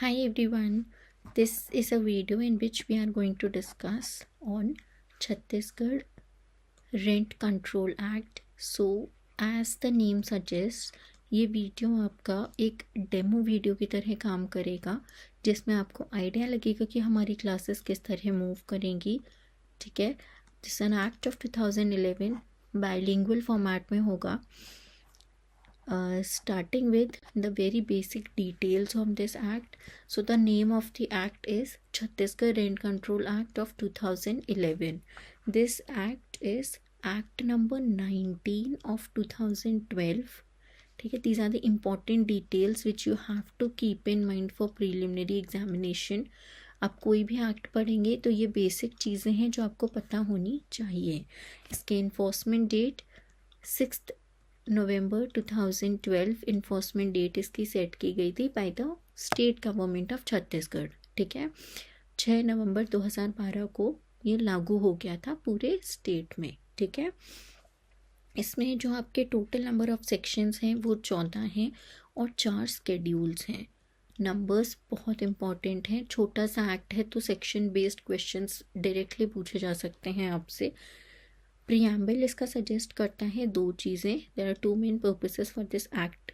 Hi everyone, this is a video in which we are going to discuss on Chhattisgarh Rent Control Act. So as the name suggests, ये video आपका एक demo video की तरह काम करेगा जिसमें आपको आइडिया लगेगा कि हमारी क्लासेस किस तरह मूव करेंगी। ठीक है, this an act of 2011 bilingual format में होगा। Starting with the very basic details of this act. So the name of the act is Chhattisgarh Rent Control Act of 2011. This act is Act number 19 of 2012. ठीक है, these are the important details which you have to keep in mind for preliminary examination. आप कोई भी act पढ़ेंगे तो ये basic चीज़ें हैं जो आपको पता होनी चाहिए। इसके इन्फोर्समेंट डेट 6 नवंबर 2012 इन्फोर्समेंट डेट इसकी सेट की गई थी by the state government of Chhattisgarh. ठीक है, 6 नवंबर 2012 को ये लागू हो गया था पूरे स्टेट में। ठीक है, इसमें जो आपके टोटल नंबर ऑफ सेक्शंस हैं वो 14 हैं और 4 स्केड्यूल्स हैं। नंबर्स बहुत इंपॉर्टेंट हैं, छोटा सा एक्ट है तो सेक्शन बेस्ड क्वेश्चंस डायरेक्टली पूछे जा सकते हैं आपसे। प्रियम्बल इसका सजेस्ट करता है दो चीज़ें। There are two main purposes for this act,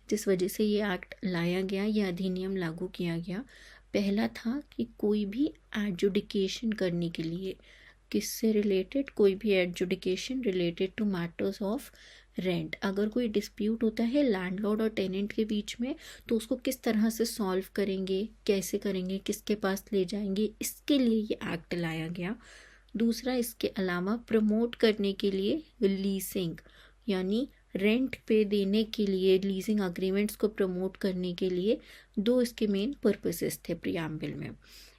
जिस वजह से ये एक्ट लाया गया, ये अधिनियम लागू किया गया। पहला था कि कोई भी एडजुडिकेशन करने के लिए, किससे रिलेटेड, कोई भी adjudication related to matters of rent. अगर कोई डिस्प्यूट होता है लैंडलॉर्ड और टेनेंट के बीच में तो उसको किस तरह से सॉल्व करेंगे, कैसे करेंगे, किसके पास ले जाएंगे, इसके लिए ये एक्ट लाया गया। दूसरा, इसके अलावा प्रमोट करने के लिए लीजिंग यानी रेंट पे देने के लिए, लीजिंग अग्रीमेंट्स को प्रमोट करने के लिए दो इसके मेन पर्पसेस थे प्रियम्बल में।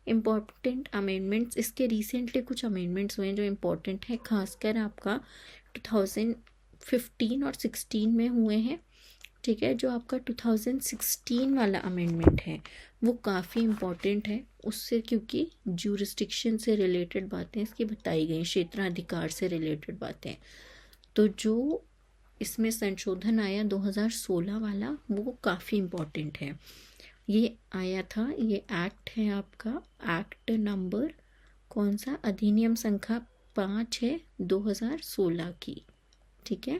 इम्पॉर्टेंट अमेंडमेंट्स, इसके रिसेंटली कुछ अमेंडमेंट्स हुए हैं जो इम्पॉर्टेंट है, खासकर आपका 2015 और 16 में हुए हैं। ठीक है, जो आपका 2016 वाला अमेंडमेंट है वो काफ़ी इम्पॉर्टेंट है उससे, क्योंकि ज्यूरिस्डिक्शन से रिलेटेड बातें इसकी बताई गई, क्षेत्राधिकार से रिलेटेड बातें। तो जो इसमें संशोधन आया 2016 वाला वो काफ़ी इम्पॉर्टेंट है। ये आया था, ये एक्ट है आपका एक्ट नंबर कौन सा, अधिनियम संख्या 5 है 2016 की। ठीक है,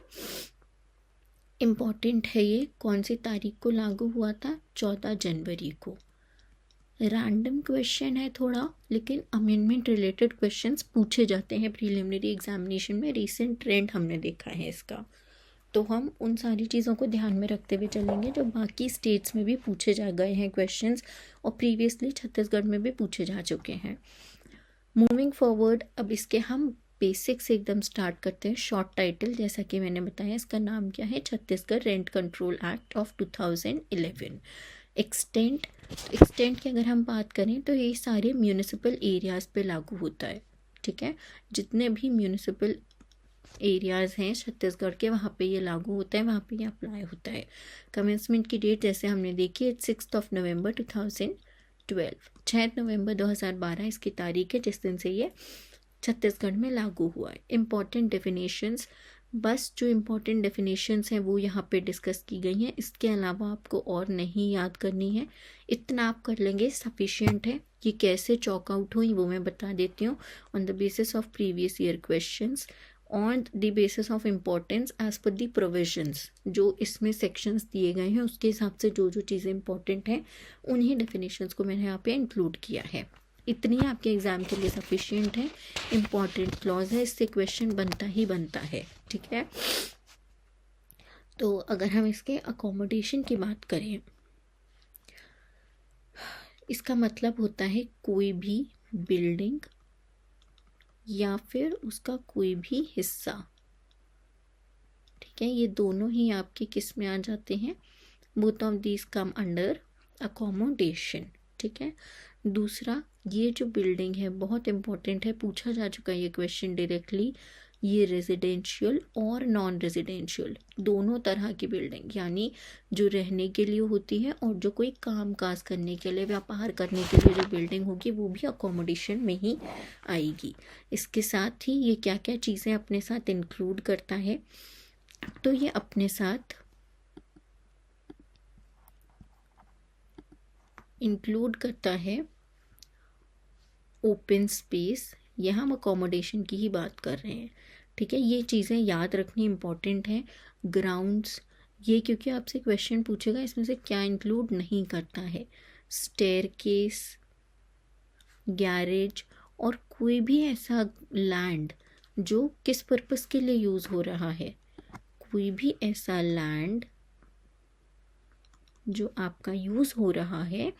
इम्पॉर्टेंट है ये। कौन सी तारीख को लागू हुआ था, 14 जनवरी को। रैंडम क्वेश्चन है थोड़ा, लेकिन अमेंडमेंट रिलेटेड क्वेश्चंस पूछे जाते हैं प्रीलिमिनरी एग्जामिनेशन में। रीसेंट ट्रेंड हमने देखा है इसका, तो हम उन सारी चीज़ों को ध्यान में रखते हुए चलेंगे जो बाकी स्टेट्स में भी पूछे जा गए हैं क्वेश्चंस और प्रीवियसली छत्तीसगढ़ में भी पूछे जा चुके हैं। मूविंग फॉरवर्ड, अब इसके हम बेसिक से एकदम स्टार्ट करते हैं। शॉर्ट टाइटल जैसा कि मैंने बताया, इसका नाम क्या है, Chhattisgarh rent control act of 2011। Extent की अगर हम बात करें तो ये सारे म्यूनिसिपल एरियाज़ पे लागू होता है। ठीक है, जितने भी म्यूनिसिपल एरियाज़ हैं छत्तीसगढ़ के वहाँ पे ये लागू होता है, वहाँ पे ये अप्लाई होता है। कमेंसमेंट की डेट जैसे हमने देखी 6 नवंबर 2012, 6 नवंबर 2012 इसकी तारीख है जिस दिन से ये छत्तीसगढ़ में लागू हुआ है। इम्पॉर्टेंट डेफिनेशंस, बस जो इम्पॉर्टेंट डेफिनेशंस हैं वो यहाँ पे डिस्कस की गई हैं, इसके अलावा आपको और नहीं याद करनी है, इतना आप कर लेंगे सफिशिएंट है। कि कैसे चॉक आउट हुई वो मैं बता देती हूँ। On the basis of previous year questions, on the basis of importance as per the provisions, जो इसमें सेक्शंस दिए गए हैं उसके हिसाब से जो जो चीज़ें इंपॉर्टेंट हैं उन्हीं डेफिनेशंस को मैंने यहाँ पे इंक्लूड किया है। इतनी आपके एग्ज़ाम के लिए सफिशिएंट है। इम्पॉर्टेंट क्लॉज है, इससे क्वेश्चन बनता ही बनता है। ठीक है, तो अगर हम इसके अकोमोडेशन की बात करें, इसका मतलब होता है कोई भी बिल्डिंग या फिर उसका कोई भी हिस्सा। ठीक है, ये दोनों ही आपके किस में आ जाते हैं, both of these come under accommodation. ठीक है, दूसरा, ये जो बिल्डिंग है बहुत इंपॉर्टेंट है, पूछा जा चुका है ये क्वेश्चन डायरेक्टली। ये रेजिडेंशियल और नॉन रेजिडेंशियल दोनों तरह की बिल्डिंग, यानी जो रहने के लिए होती है और जो कोई काम काज करने के लिए, व्यापार करने के लिए जो बिल्डिंग होगी वो भी अकोमोडेशन में ही आएगी। इसके साथ ही ये क्या क्या चीज़ें अपने साथ इंक्लूड करता है, तो ये अपने साथ इंक्लूड करता है ओपन स्पेस, ये हम अकोमोडेशन की ही बात कर रहे हैं, ठीक है। ये चीज़ें याद रखनी इम्पॉर्टेंट है। ग्राउंड्स, ये क्योंकि आपसे क्वेश्चन पूछेगा इसमें से क्या इंक्लूड नहीं करता है। स्टेयरकेस, गैरेज और कोई भी ऐसा लैंड जो किस पर्पस के लिए यूज़ हो रहा है, कोई भी ऐसा लैंड जो आपका यूज़ हो रहा है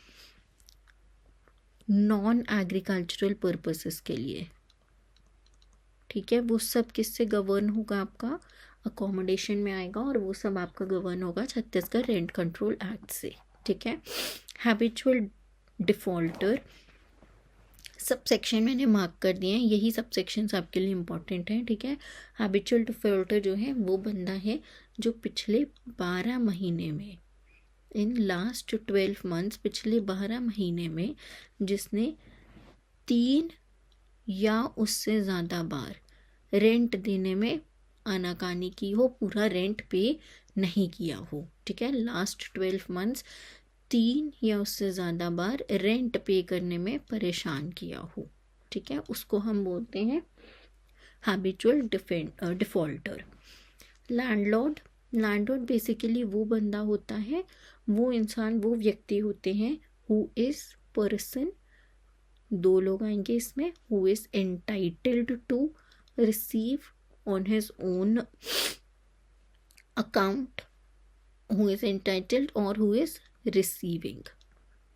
नॉन एग्रीकल्चरल पर्पसेस के लिए, ठीक है, वो सब किससे गवर्न होगा, आपका अकोमोडेशन में आएगा, और वो सब आपका गवर्न होगा छत्तीसगढ़ रेंट कंट्रोल एक्ट से, ठीक है। हैबिचुअल डिफॉल्टर सब सेक्शन मैंने मार्क कर दिए हैं, यही सब सेक्शंस आपके लिए इम्पॉर्टेंट हैं, ठीक है। हैबिचुअल डिफॉल्टर जो है वो बंदा है जो पिछले 12 महीने में, इन लास्ट 12 मंथ्स, पिछले 12 महीने में जिसने 3 या उससे ज़्यादा बार रेंट देने में आनाकानी की हो, पूरा रेंट पे नहीं किया हो, ठीक है। लास्ट 12 मंथ्स 3 या उससे ज़्यादा बार रेंट पे करने में परेशान किया हो, ठीक है, उसको हम बोलते हैं habitual defaulter. Landlord, landlord basically वो बंदा होता है, वो इंसान, वो व्यक्ति होते हैं हु इज़ पर्सन, 2 लोग आएंगे इसमें, who is entitled to receive on his own account, who is entitled और हु इज़ रिसीविंग,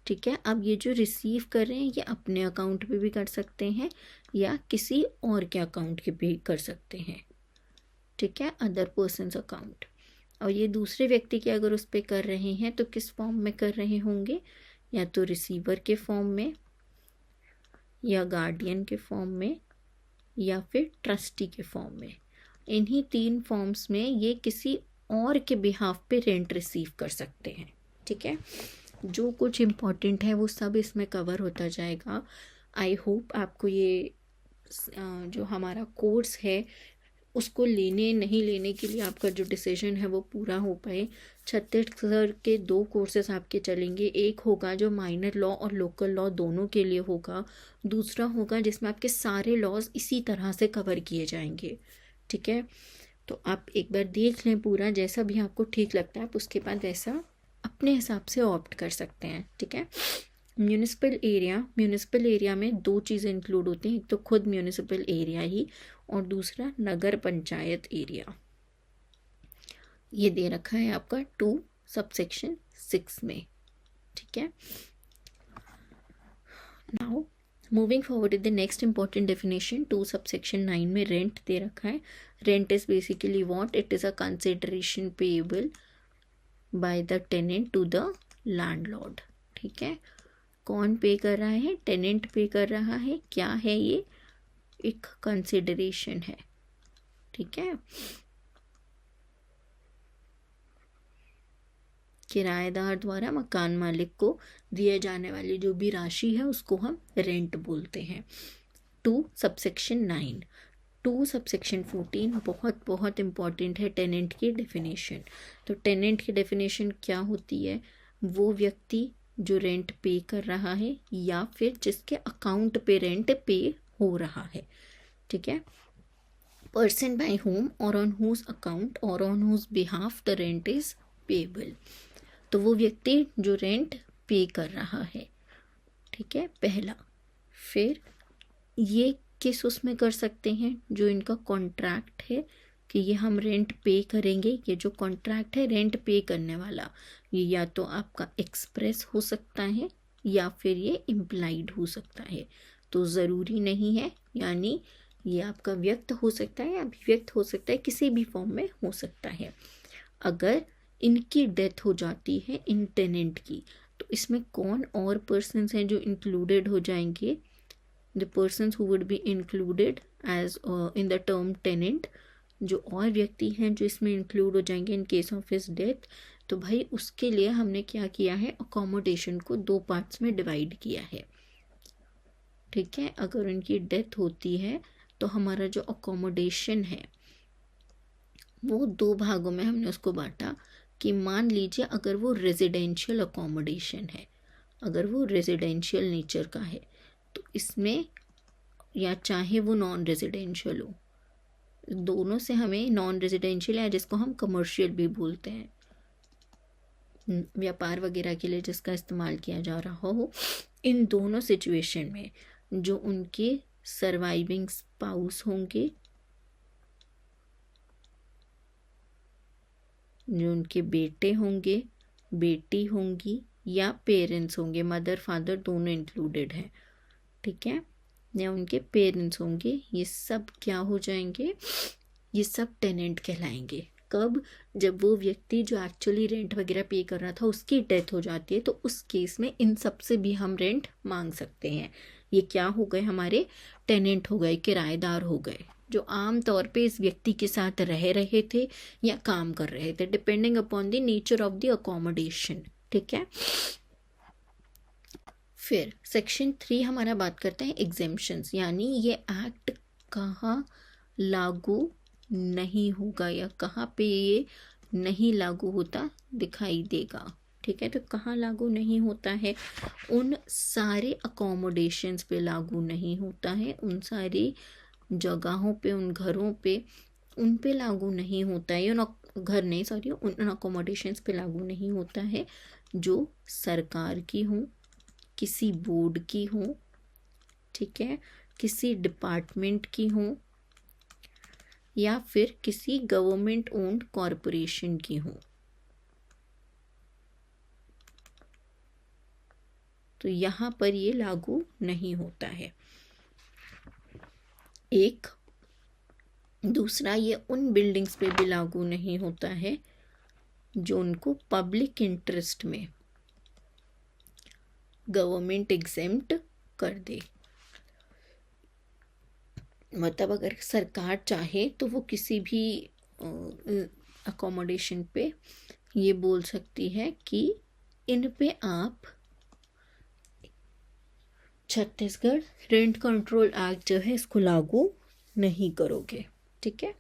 ठीक है। अब ये जो रिसीव कर रहे हैं ये अपने अकाउंट पे भी कर सकते हैं या किसी और के अकाउंट के पे कर सकते हैं, ठीक है, अदर पर्सन्स अकाउंट। और ये दूसरे व्यक्ति के अगर उस पर कर रहे हैं तो किस फॉर्म में कर रहे होंगे, या तो रिसीवर के फॉर्म में, या गार्डियन के फॉर्म में, या फिर ट्रस्टी के फॉर्म में। इन्हीं 3 फॉर्म्स में ये किसी और के बिहाफ पे रेंट रिसीव कर सकते हैं, ठीक है। जो कुछ इम्पोर्टेंट है वो सब इसमें कवर होता जाएगा। आई होप आपको ये जो हमारा कोर्स है उसको लेने नहीं लेने के लिए आपका जो डिसीजन है वो पूरा हो पाए। छत्तीसगढ़ के 2 कोर्सेज आपके चलेंगे, एक होगा जो माइनर लॉ और लोकल लॉ दोनों के लिए होगा, दूसरा होगा जिसमें आपके सारे लॉज इसी तरह से कवर किए जाएंगे, ठीक है। तो आप एक बार देख लें पूरा, जैसा भी आपको ठीक लगता है आप उसके बाद वैसा अपने हिसाब से ऑप्ट कर सकते हैं, ठीक है। म्यूनिसिपल एरिया, म्यूनिसिपल एरिया में 2 चीज़ें इंक्लूड होती हैं, एक तो खुद म्यूनिसिपल एरिया ही और दूसरा नगर पंचायत एरिया। ये दे रखा है आपका 2 सबसेक्शन 6 में, ठीक है। Now moving forward the next important definition 2 subsection 9 में रेंट दे रखा है। Rent is basically what, it is a consideration payable by the tenant to the landlord, ठीक है। कौन पे कर रहा है, टेनेंट पे कर रहा है, क्या है ये, एक कंसिडरेशन है, ठीक है। किराएदार द्वारा मकान मालिक को दिए जाने वाली जो भी राशि है उसको हम रेंट बोलते हैं। 2 सबसेक्शन 9, 2 सबसेक्शन 14 बहुत बहुत इम्पॉर्टेंट है, टेनेंट की डेफिनेशन। तो टेनेंट की डेफिनेशन क्या होती है, वो व्यक्ति जो रेंट पे कर रहा है या फिर जिसके अकाउंट पे रेंट पे हो रहा है, ठीक है। पर्सन बाय होम और ऑन हुज अकाउंट और on whose behalf the rent is payable, तो वो व्यक्ति जो रेंट पे कर रहा है, ठीक है, पहला। फिर ये किस उसमें कर सकते हैं, जो इनका कॉन्ट्रैक्ट है कि ये हम रेंट पे करेंगे, ये जो कॉन्ट्रैक्ट है रेंट पे करने वाला, ये या तो आपका एक्सप्रेस हो सकता है या फिर ये इम्प्लाइड हो सकता है, तो ज़रूरी नहीं है, यानी ये आपका व्यक्त हो सकता है, अभिव्यक्त हो सकता है, किसी भी फॉर्म में हो सकता है। अगर इनकी डेथ हो जाती है इन टेनेंट की, तो इसमें कौन और पर्सन्स हैं जो इंक्लूडेड हो जाएंगे, the persons who would be included as in the term tenant, जो और व्यक्ति हैं जो इसमें इंक्लूड हो जाएंगे in case of his death. तो भाई उसके लिए हमने क्या किया है, अकोमोडेशन को 2 पार्ट्स में डिवाइड किया है, ठीक है। अगर उनकी डेथ होती है तो हमारा जो अकोमोडेशन है वो 2 भागों में हमने उसको बांटा, कि मान लीजिए अगर वो रेजिडेंशियल अकोमोडेशन है, अगर वो रेजिडेंशियल नेचर का है तो इसमें, या चाहे वो नॉन रेजिडेंशियल हो, दोनों से हमें नॉन रेजिडेंशियल या जिसको हम कमर्शियल भी बोलते हैं, व्यापार वगैरह के लिए जिसका इस्तेमाल किया जा रहा हो, इन दोनों सिचुएशन में जो उनके सर्वाइविंग स्पाउस होंगे, जो उनके बेटे होंगे, बेटी होंगी या पेरेंट्स होंगे, मदर फादर दोनों इंक्लूडेड हैं, ठीक है, या उनके पेरेंट्स होंगे, ये सब क्या हो जाएंगे, ये सब टेनेंट कहलाएंगे। कब? जब वो व्यक्ति जो एक्चुअली रेंट वगैरह पे कर रहा था उसकी डेथ हो जाती है, तो उस केस में इन सब से भी हम रेंट मांग सकते हैं। ये क्या हो गए, हमारे टेनेंट हो गए, किराएदार हो गए, जो आम तौर पे इस व्यक्ति के साथ रह रहे थे या काम कर रहे थे, depending upon the nature of the accommodation, ठीक है। फिर सेक्शन 3 हमारा बात करते हैं एग्जेम्पशंस, यानी ये एक्ट कहाँ लागू नहीं होगा या कहाँ पे ये नहीं लागू होता दिखाई देगा, ठीक है। तो कहाँ लागू नहीं होता है, उन सारे अकोमोडेशंस पे लागू नहीं होता है, उन सारी जगहों पे, उन घरों पे, उन पे लागू नहीं होता है, उन घर नहीं सॉरी उन अकोमोडेशंस पे लागू नहीं होता है जो सरकार की हों, किसी बोर्ड की हों, ठीक है, किसी डिपार्टमेंट की हों, या फिर किसी गवर्नमेंट ओन्ड कॉरपोरेशन की हों। तो यहाँ पर ये लागू नहीं होता है। एक दूसरा, ये उन बिल्डिंग्स पे भी लागू नहीं होता है जो उनको पब्लिक इंटरेस्ट में गवर्नमेंट एग्जेम्प्ट कर दे। मतलब अगर सरकार चाहे तो वो किसी भी अकोमोडेशन पे ये बोल सकती है कि इन पे आप छत्तीसगढ़ रेंट कंट्रोल एक्ट जो है इसको लागू नहीं करोगे, ठीक है।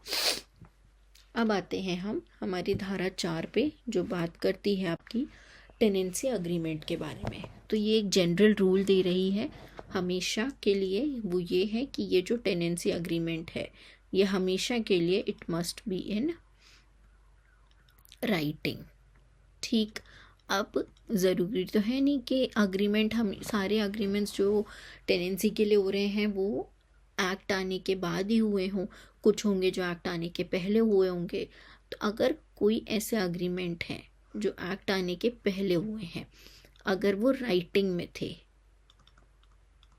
अब आते हैं हम हमारी धारा 4 पे, जो बात करती है आपकी टेनेंसी अग्रीमेंट के बारे में। तो ये एक जनरल रूल दे रही है हमेशा के लिए, वो ये है कि ये जो टेनेंसी अग्रीमेंट है ये हमेशा के लिए it must be in writing, ठीक। अब ज़रूरी तो है नहीं कि अग्रीमेंट, हम सारे अग्रीमेंट्स जो टेनेंसी के लिए हो रहे हैं वो एक्ट आने के बाद ही हुए हों, कुछ होंगे जो एक्ट आने के पहले हुए होंगे। तो अगर कोई ऐसे अग्रीमेंट हैं जो एक्ट आने के पहले हुए हैं, अगर वो राइटिंग में थे,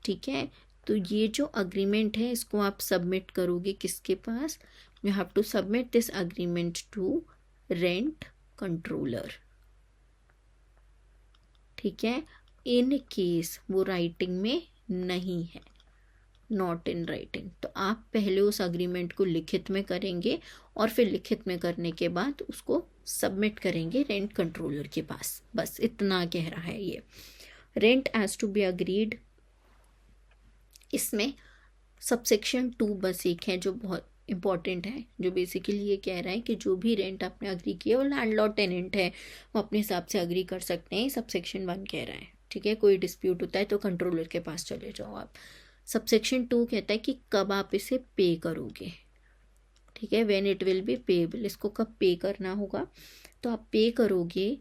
ठीक है, तो ये जो अग्रीमेंट है इसको आप सबमिट करोगे किसके पास, you have to submit this agreement to rent controller, ठीक है। इन केस वो राइटिंग में नहीं है, नॉट इन राइटिंग, तो आप पहले उस अग्रीमेंट को लिखित में करेंगे और फिर लिखित में करने के बाद उसको सबमिट करेंगे रेंट कंट्रोलर के पास। बस इतना कह रहा है ये। Rent as to be agreed, इसमें सबसेक्शन 2 बस एक है जो बहुत इम्पॉर्टेंट है, जो बेसिकली ये कह रहा है कि जो भी रेंट आपने अग्री किया और लैंडलॉर्ड टेनेंट है वो अपने हिसाब से अग्री कर सकते हैं, सबसेक्शन 1 कह रहा है, ठीक है। कोई डिस्प्यूट होता है तो कंट्रोलर के पास चले जाओ आप। सबसेक्शन 2 कहता है कि कब आप इसे पे करोगे, ठीक है, when it will be payable, इसको कब पे करना होगा। तो आप पे करोगे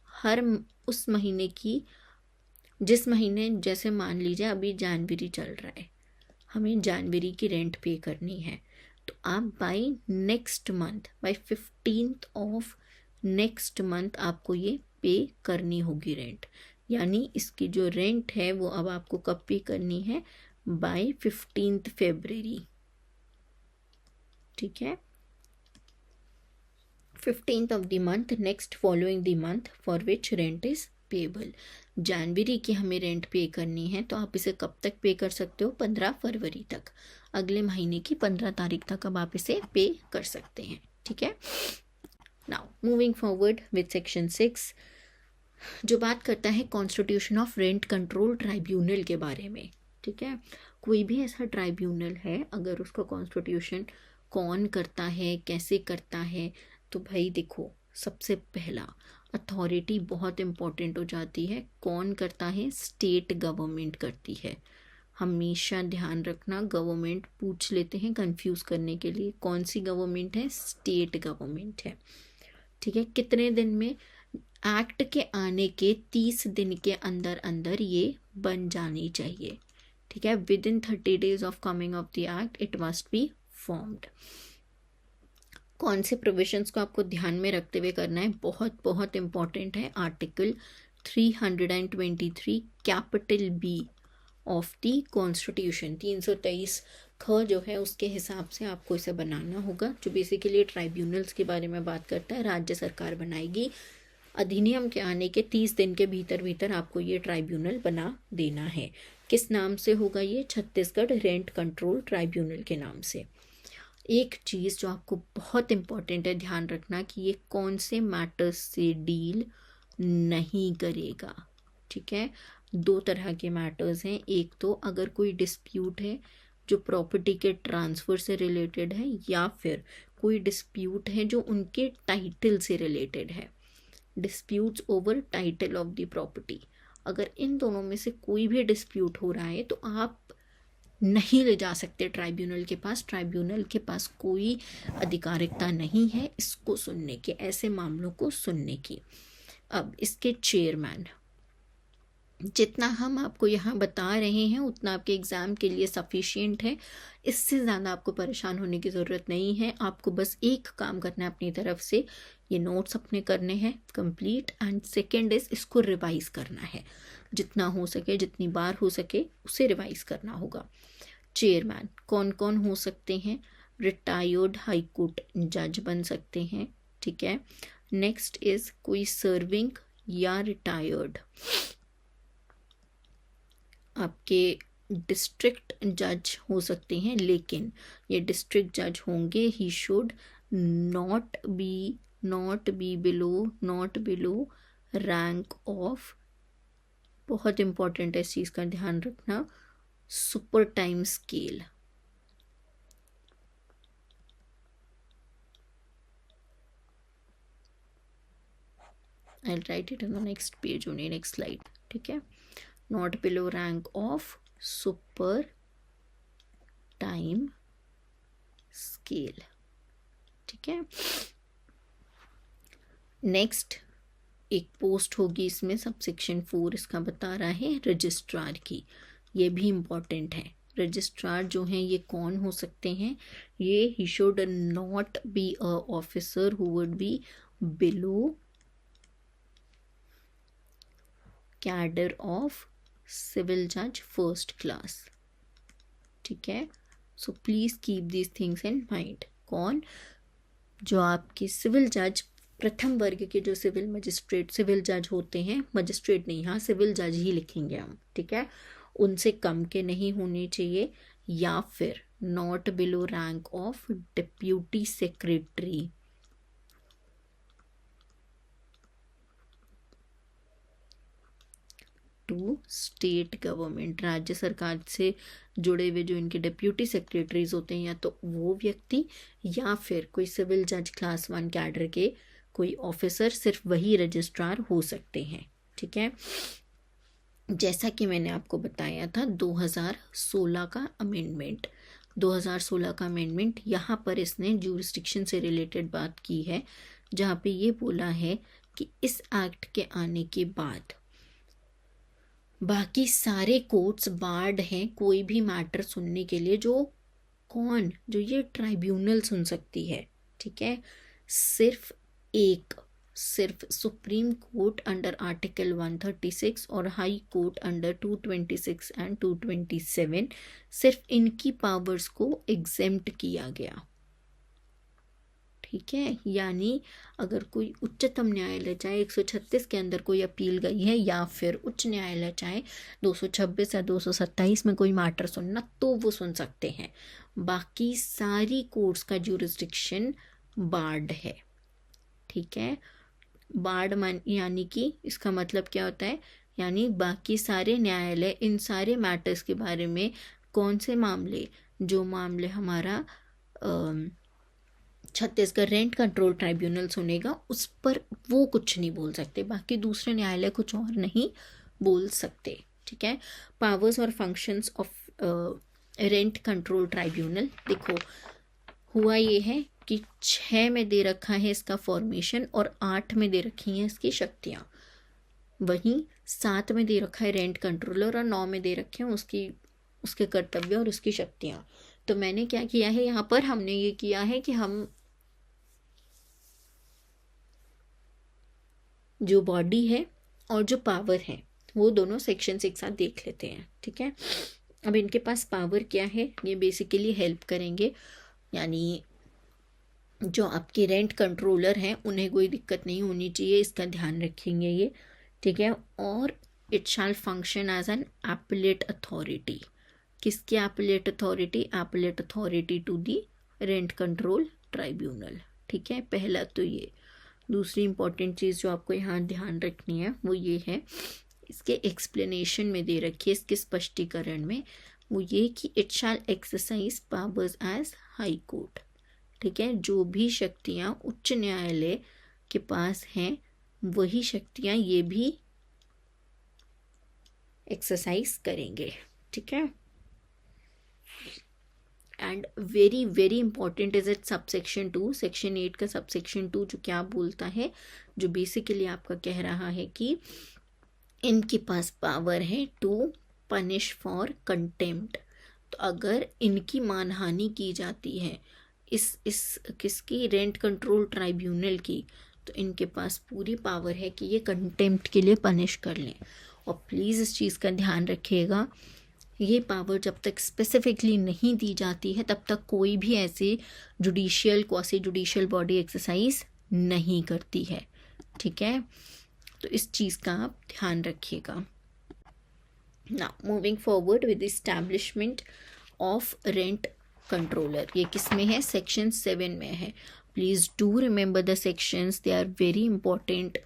हर उस महीने की, जिस महीने, जैसे मान लीजिए अभी जनवरी चल रहा है, हमें जनवरी की रेंट पे करनी है, तो आप by next month, by 15th of next month आपको ये पे करनी होगी रेंट। यानी इसकी जो रेंट है वो अब आपको कब पे करनी है, बाय 15th February, ठीक है, 15th of the month next following the month for which rent is payable। जनवरी की हमें रेंट पे करनी है तो आप इसे कब तक पे कर सकते हो, 15 फरवरी तक, अगले महीने की 15 तारीख तक अब आप इसे पे कर सकते हैं, ठीक है। Now moving forward with section 6, जो बात करता है constitution of rent control tribunal के बारे में, ठीक है। कोई भी ऐसा ट्राइब्यूनल है, अगर उसका कॉन्स्टिट्यूशन कौन करता है, कैसे करता है, तो भाई देखो, सबसे पहला अथॉरिटी बहुत इम्पोर्टेंट हो जाती है। कौन करता है? स्टेट गवर्नमेंट करती है। हमेशा ध्यान रखना, गवर्नमेंट पूछ लेते हैं कंफ्यूज करने के लिए, कौन सी गवर्नमेंट है? स्टेट गवर्नमेंट है। ठीक है। कितने दिन में? एक्ट के आने के 30 दिन के अंदर अंदर ये बन जानी चाहिए। ठीक है। With in 30 days of coming of the act it must be formed. कौन से प्रोविजंस को आपको ध्यान में रखते हुए करना है? बहुत बहुत इंपॉर्टेंट है। Article 323 capital B of the constitution, 323 ख जो है उसके हिसाब से आपको इसे बनाना होगा, जो बेसिकली ट्राइब्यूनल्स के बारे में बात करता है। राज्य सरकार बनाएगी। अधिनियम के आने के 30 दिन के भीतर भीतर आपको ये ट्राइब्यूनल बना देना है। किस नाम से होगा ये? छत्तीसगढ़ रेंट कंट्रोल ट्राइब्यूनल के नाम से। एक चीज़ जो आपको बहुत इम्पोर्टेंट है ध्यान रखना कि ये कौन से मैटर्स से डील नहीं करेगा। ठीक है। 2 तरह के मैटर्स हैं। एक तो अगर कोई डिस्प्यूट है जो प्रॉपर्टी के ट्रांसफ़र से रिलेटेड है, या फिर कोई डिस्प्यूट है जो उनके टाइटल से रिलेटेड है, disputes over title of the property. अगर इन दोनों में से कोई भी डिस्प्यूट हो रहा है तो आप नहीं ले जा सकते ट्राइब्यूनल के पास। ट्राइब्यूनल के पास कोई अधिकारिकता नहीं है इसको सुनने के, ऐसे मामलों को सुनने की। अब इसके चेयरमैन, जितना हम आपको यहाँ बता रहे हैं उतना आपके एग्ज़ाम के लिए सफिशिएंट है। इससे ज़्यादा आपको परेशान होने की ज़रूरत नहीं है। आपको बस एक काम करना है अपनी तरफ से, ये नोट्स अपने करने हैं कंप्लीट, एंड सेकेंड इज़ इसको रिवाइज़ करना है। जितना हो सके, जितनी बार हो सके उसे रिवाइज़ करना होगा। चेयरमैन कौन कौन हो सकते हैं? रिटायर्ड हाई कोर्ट जज बन सकते हैं। ठीक है। नेक्स्ट इज़ कोई सर्विंग या रिटायर्ड आपके डिस्ट्रिक्ट जज हो सकते हैं, लेकिन ये डिस्ट्रिक्ट जज होंगे, ही should not be below rank of, बहुत इंपॉर्टेंट है इस चीज़ का ध्यान रखना, super time scale. I'll write it on the next page only, next slide. ठीक है। Not below rank of super time scale. ठीक है। नेक्स्ट एक पोस्ट होगी इसमें, सब सेक्शन 4 इसका बता रहा है रजिस्ट्रार की। ये भी इम्पॉर्टेंट है। रजिस्ट्रार जो हैं ये कौन हो सकते हैं? ये he should not be a officer who would be below cadre of civil जज फर्स्ट क्लास। ठीक है। So please keep these things in mind. कौन? जो आपके सिविल जज प्रथम वर्ग के जो सिविल मजिस्ट्रेट सिविल जज होते हैं, मजिस्ट्रेट नहीं, हाँ सिविल जज ही लिखेंगे हम। ठीक है। उनसे कम के नहीं होने चाहिए, या फिर not below rank of deputy secretary. To state government, राज्य सरकार से जुड़े हुए जो इनके डिप्यूटी सेक्रेटरीज होते हैं, या तो वो व्यक्ति या फिर कोई सिविल जज क्लास 1 कैडर के कोई ऑफिसर, सिर्फ वही रजिस्ट्रार हो सकते हैं। ठीक है। जैसा कि मैंने आपको बताया था 2016 का अमेंडमेंट, 2016 का अमेंडमेंट, यहाँ पर इसने ज्यूरिस्डिक्शन से रिलेटेड बात की है, जहाँ पे ये बोला है कि इस एक्ट के आने के बाद बाकी सारे कोर्ट्स बार्ड हैं कोई भी मैटर सुनने के लिए, जो ये ट्राइब्यूनल सुन सकती है। ठीक है। सिर्फ सुप्रीम कोर्ट अंडर आर्टिकल 136 और हाई कोर्ट अंडर 226 एंड 227, सिर्फ इनकी पावर्स को एग्जेम्प्ट किया गया। ठीक है। यानी अगर कोई उच्चतम न्यायालय चाहे 136 के अंदर कोई अपील गई है, या फिर उच्च न्यायालय चाहे 226 या 227 में कोई मैटर सुनना, तो वो सुन सकते हैं। बाकी सारी कोर्ट्स का ज्यूरिस्डिक्शन बार्ड है। ठीक है। बार्ड यानी कि इसका मतलब क्या होता है? यानी बाकी सारे न्यायालय इन सारे मैटर्स के बारे में, कौन से मामले? जो मामले हमारा छत्तीसगढ़ रेंट कंट्रोल ट्राइब्यूनल सुनेगा उस पर वो कुछ नहीं बोल सकते, बाकी दूसरे न्यायालय कुछ और नहीं बोल सकते। ठीक है। पावर्स और functions of rent control tribunal, देखो हुआ ये है कि 6 में दे रखा है इसका फॉर्मेशन और 8 में दे रखी हैं इसकी शक्तियाँ, वहीं 7 में दे रखा है रेंट कंट्रोलर और 9 में दे रखे हैं उसके कर्तव्य और उसकी शक्तियाँ। तो मैंने क्या किया है यहाँ पर, हमने ये किया है कि हम जो बॉडी है और जो पावर है वो दोनों सेक्शंस एक साथ देख लेते हैं। ठीक है। अब इनके पास पावर क्या है, ये बेसिकली हेल्प करेंगे, यानी जो आपके रेंट कंट्रोलर हैं उन्हें कोई दिक्कत नहीं होनी चाहिए, इसका ध्यान रखेंगे ये। ठीक है। और it shall function as an appellate authority. किसकी appellate authority? Appellate authority to the rent control tribunal. ठीक है, पहला तो ये। दूसरी इंपॉर्टेंट चीज़ जो आपको यहाँ ध्यान रखनी है वो ये है, इसके एक्सप्लेनेशन में दे रखी है, इसके स्पष्टीकरण में, वो ये कि it shall exercise powers as high court. ठीक है, जो भी शक्तियाँ उच्च न्यायालय के पास हैं वही शक्तियाँ ये भी एक्सरसाइज करेंगे। ठीक है। And very very important is it subsection 2, section 8 का सबसेक्शन 2 जो क्या बोलता है, जो बेसिकली आपका कह रहा है कि इनके पास पावर है टू पनिश फॉर कंटेम्प्ट। तो अगर इनकी मानहानि की जाती है इस किसकी, रेंट कंट्रोल ट्राइब्यूनल की, तो इनके पास पूरी पावर है कि ये कंटेम्प्ट के लिए पनिश कर लें। और प्लीज़ इस चीज़ का ध्यान रखिएगा, ये पावर जब तक स्पेसिफिकली नहीं दी जाती है तब तक कोई भी ऐसी judicial quasi judicial body exercise नहीं करती है। ठीक है, तो इस चीज़ का आप ध्यान रखिएगा। Now moving forward with establishment of rent controller, ये किस में है? सेक्शन 7 में है। Please do remember the sections, they are very important.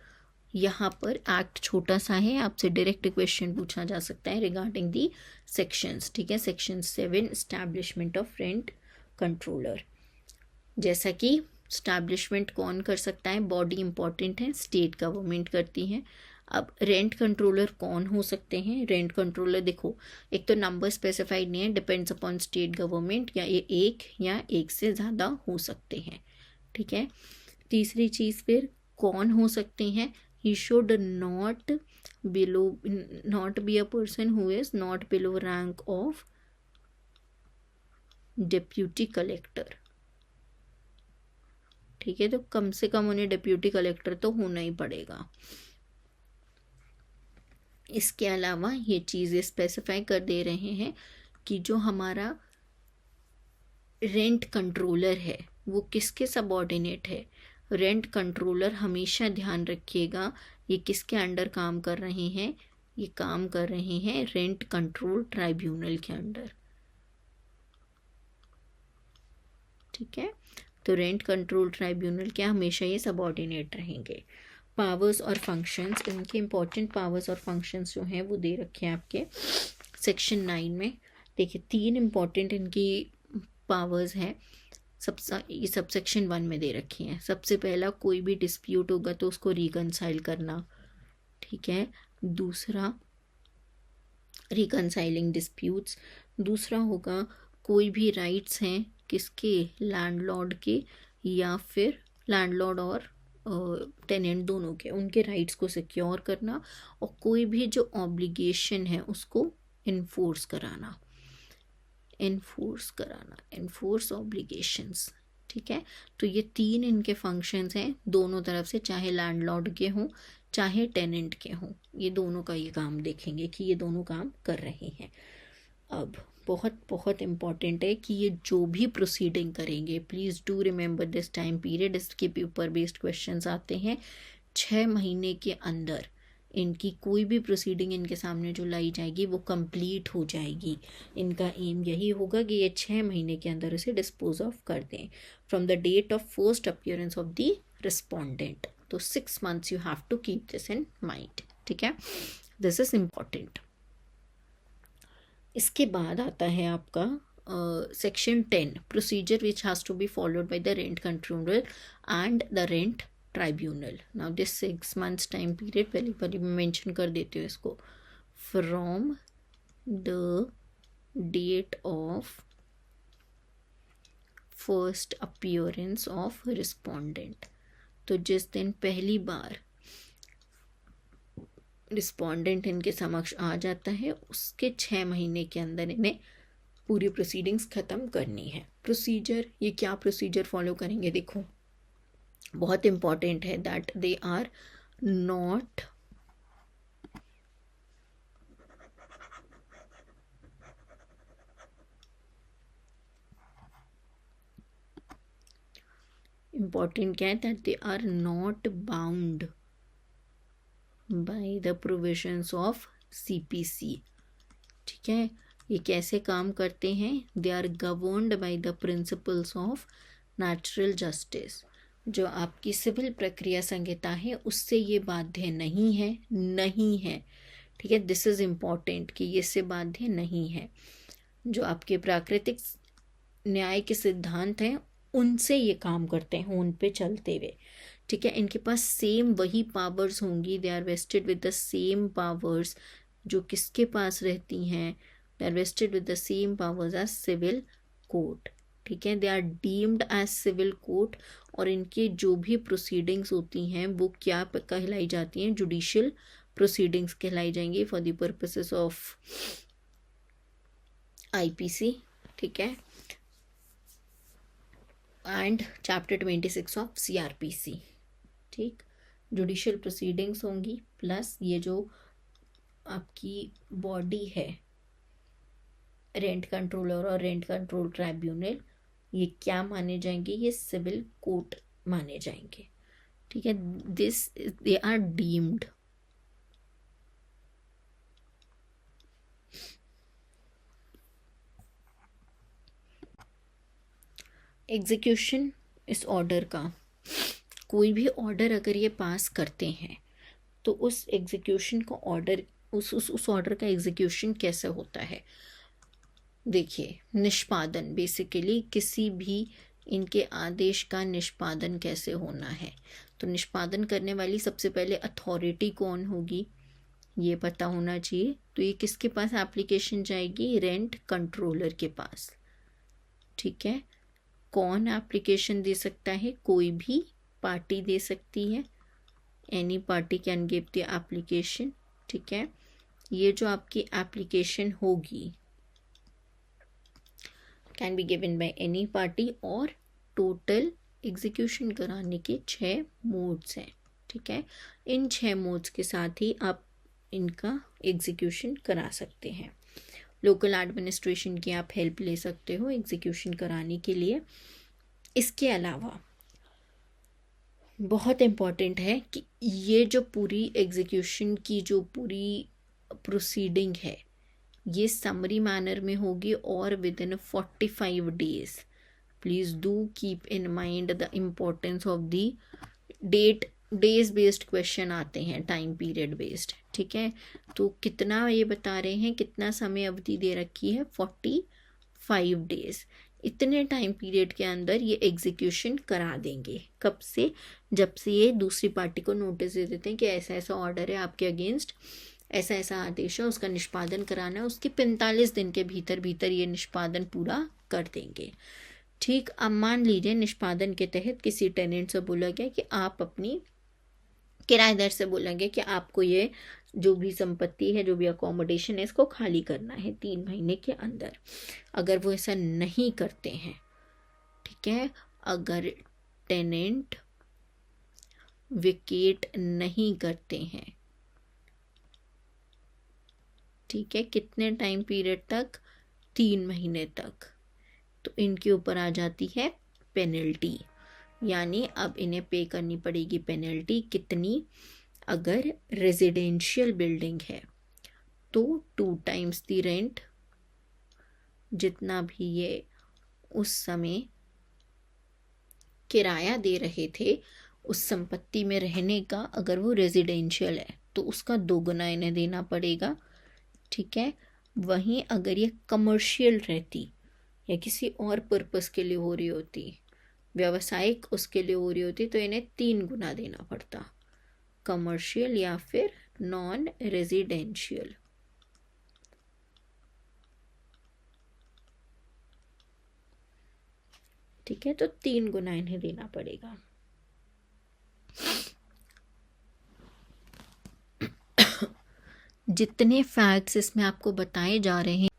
यहाँ पर एक्ट छोटा सा है, आपसे डायरेक्ट क्वेश्चन पूछा जा सकता है रिगार्डिंग दी सेक्शंस। ठीक है, section 7 establishment of rent controller. जैसा कि एस्टैब्लिशमेंट कौन कर सकता है, बॉडी इंपॉर्टेंट है, स्टेट गवर्नमेंट करती है। अब रेंट कंट्रोलर कौन हो सकते हैं? रेंट कंट्रोलर देखो, एक तो नंबर स्पेसिफाइड नहीं है, डिपेंड्स अपॉन स्टेट गवर्नमेंट, या ये एक या एक से ज़्यादा हो सकते हैं। ठीक है, तीसरी चीज़ फिर कौन हो सकते हैं? he should not be a person who is not below rank of deputy collector। ठीक है, तो कम से कम उन्हें डिप्यूटी कलेक्टर तो होना ही पड़ेगा। इसके अलावा ये चीज़ें स्पेसिफाई कर दे रहे हैं कि जो हमारा रेंट कंट्रोलर है वो किसके सबऑर्डिनेट है। रेंट कंट्रोलर हमेशा ध्यान रखिएगा ये किसके अंडर काम कर रहे हैं, ये काम कर रहे हैं रेंट कंट्रोल ट्राइब्यूनल के अंडर। ठीक है, तो रेंट कंट्रोल ट्राइब्यूनल क्या, हमेशा ये सबऑर्डिनेट रहेंगे। पावर्स और फंक्शंस, इनके इंपॉर्टेंट पावर्स और फंक्शंस जो हैं वो दे रखे हैं आपके सेक्शन 9 में। देखिए 3 इंपॉर्टेंट इनकी पावर्स हैं, ये सब सेक्शन 1 में दे रखी हैं। सबसे पहला, कोई भी डिस्प्यूट होगा तो उसको रिकनसाइल करना। ठीक है, दूसरा रिकनसाइलिंग डिस्प्यूट्स। दूसरा होगा कोई भी राइट्स हैं किसके, लैंडलॉर्ड के या फिर लैंडलॉर्ड और टेनेंट दोनों के, उनके राइट्स को सिक्योर करना। और कोई भी जो ऑब्लिगेशन है उसको इन्फोर्स कराना, एनफोर्स ऑब्लिगेशंस। ठीक है, तो ये 3 इनके फंक्शंस हैं दोनों तरफ से, चाहे लैंडलॉर्ड के हों चाहे टेनेंट के हों, ये दोनों का ये काम देखेंगे कि ये दोनों काम कर रहे हैं। अब बहुत बहुत इम्पॉर्टेंट है कि ये जो भी प्रोसीडिंग करेंगे, please do remember this time period, इसके पेपर बेस्ड क्वेश्चंस आते हैं। 6 महीने के अंदर इनकी कोई भी प्रोसीडिंग इनके सामने जो लाई जाएगी वो कंप्लीट हो जाएगी। इनका एम यही होगा कि ये 6 महीने के अंदर इसे डिस्पोज ऑफ कर दें from the date of first appearance of the respondent. तो 6 months you have to keep this in mind. ठीक है, दिस इज इम्पॉर्टेंट। इसके बाद आता है आपका section 10, procedure which has to be followed by the rent controller and the rent tribunal. Now this 6 months time period पहले बारी में mention कर देते हो इसको, from the date of first appearance of respondent. तो जिस दिन पहली बार रिस्पोंडेंट इनके समक्ष आ जाता है उसके 6 महीने के अंदर इन्हें पूरी प्रोसीडिंग्स ख़त्म करनी है. प्रोसीजर, ये क्या प्रोसीजर फॉलो करेंगे देखो, बहुत इम्पॉर्टेंट है. That they are not important क्या है, that they are not bound by the provisions of CPC. ठीक है, ये कैसे काम करते हैं, they are governed by the principles of natural justice. जो आपकी सिविल प्रक्रिया संहिता है उससे ये बाध्य नहीं है. ठीक है, दिस इज इम्पॉर्टेंट कि ये इससे बाध्य नहीं है. जो आपके प्राकृतिक न्याय के सिद्धांत हैं उनसे ये काम करते हैं, उन पे चलते हुए. ठीक है, इनके पास सेम वही पावर्स होंगी. They are vested with the same powers जो किसके पास रहती हैं, they are vested with the same powers as civil court. ठीक है, they are deemed as civil court. और इनके जो भी प्रोसीडिंग्स होती हैं वो क्या कहलाई जाती हैं, जुडिशियल प्रोसीडिंग्स कहलाई जाएंगी for the purposes of IPC. ठीक है, एंड चैप्टर 26 ऑफ CRPC. ठीक, जुडिशियल प्रोसीडिंग्स होंगी प्लस ये जो आपकी बॉडी है रेंट कंट्रोलर और रेंट कंट्रोल ट्राइब्यूनल, ये क्या माने जाएंगे, ये सिविल कोर्ट माने जाएंगे. ठीक है, this they are deemed. Execution इस ऑर्डर का, कोई भी ऑर्डर अगर ये पास करते हैं तो उस एग्जीक्यूशन का ऑर्डर उस ऑर्डर का एग्जीक्यूशन कैसे होता है. देखिए, निष्पादन, बेसिकली किसी भी इनके आदेश का निष्पादन कैसे होना है. तो निष्पादन करने वाली सबसे पहले अथॉरिटी कौन होगी ये पता होना चाहिए. तो ये किसके पास एप्लीकेशन जाएगी, रेंट कंट्रोलर के पास. ठीक है, कौन एप्लीकेशन दे सकता है, कोई भी पार्टी दे सकती है, any party can give the application. ठीक है, ये जो आपकी एप्लीकेशन होगी can be given by any party. और टोटल एग्जीक्यूशन कराने के 6 मोड्स हैं. ठीक है, इन 6 मोड्स के साथ ही आप इनका एग्जीक्यूशन करा सकते हैं. लोकल एडमिनिस्ट्रेशन की आप हेल्प ले सकते हो एग्जीक्यूशन कराने के लिए. इसके अलावा बहुत इम्पॉर्टेंट है कि ये जो पूरी एग्जीक्यूशन की जो पूरी प्रोसीडिंग है ये समरी मैनर में होगी और with in 45 days. Please do keep in mind the importance of the days based question आते हैं, टाइम पीरियड बेस्ड. ठीक है, तो कितना ये बता रहे हैं, कितना समय अवधि दे रखी है, 45 डेज. इतने टाइम पीरियड के अंदर ये एग्जीक्यूशन करा देंगे. कब से, जब से ये दूसरी पार्टी को नोटिस दे देते हैं कि ऐसा ऐसा ऑर्डर है आपके अगेंस्ट, ऐसा ऐसा आदेश है, उसका निष्पादन कराना है. उसके 45 दिन के भीतर भीतर ये निष्पादन पूरा कर देंगे. ठीक, अब मान लीजिए निष्पादन के तहत किसी टेनेंट से बोला गया कि आप अपनी किराएदार से बोलेंगे कि आपको ये जो भी संपत्ति है, जो भी अकोमोडेशन है, इसको खाली करना है 3 महीने के अंदर. अगर वो ऐसा नहीं करते हैं, ठीक है, अगर टेनेंट विकेट नहीं करते हैं, ठीक है, कितने टाइम पीरियड तक, 3 महीने तक, तो इनके ऊपर आ जाती है पेनल्टी. यानी अब इन्हें पे करनी पड़ेगी पेनल्टी. कितनी, अगर रेजिडेंशियल बिल्डिंग है तो 2 टाइम्स द रेंट, जितना भी ये उस समय किराया दे रहे थे उस संपत्ति में रहने का, अगर वो रेजिडेंशियल है तो उसका 2 गुना इन्हें देना पड़ेगा. ठीक है, वहीं अगर ये कमर्शियल रहती, या किसी और पर्पस के लिए हो रही होती, व्यावसायिक उसके लिए हो रही होती, तो इन्हें 3 गुना देना पड़ता, कमर्शियल या फिर नॉन रेजिडेंशियल। ठीक है, तो 3 गुना इन्हें देना पड़ेगा। जितने फैक्ट्स इसमें आपको बताए जा रहे हैं,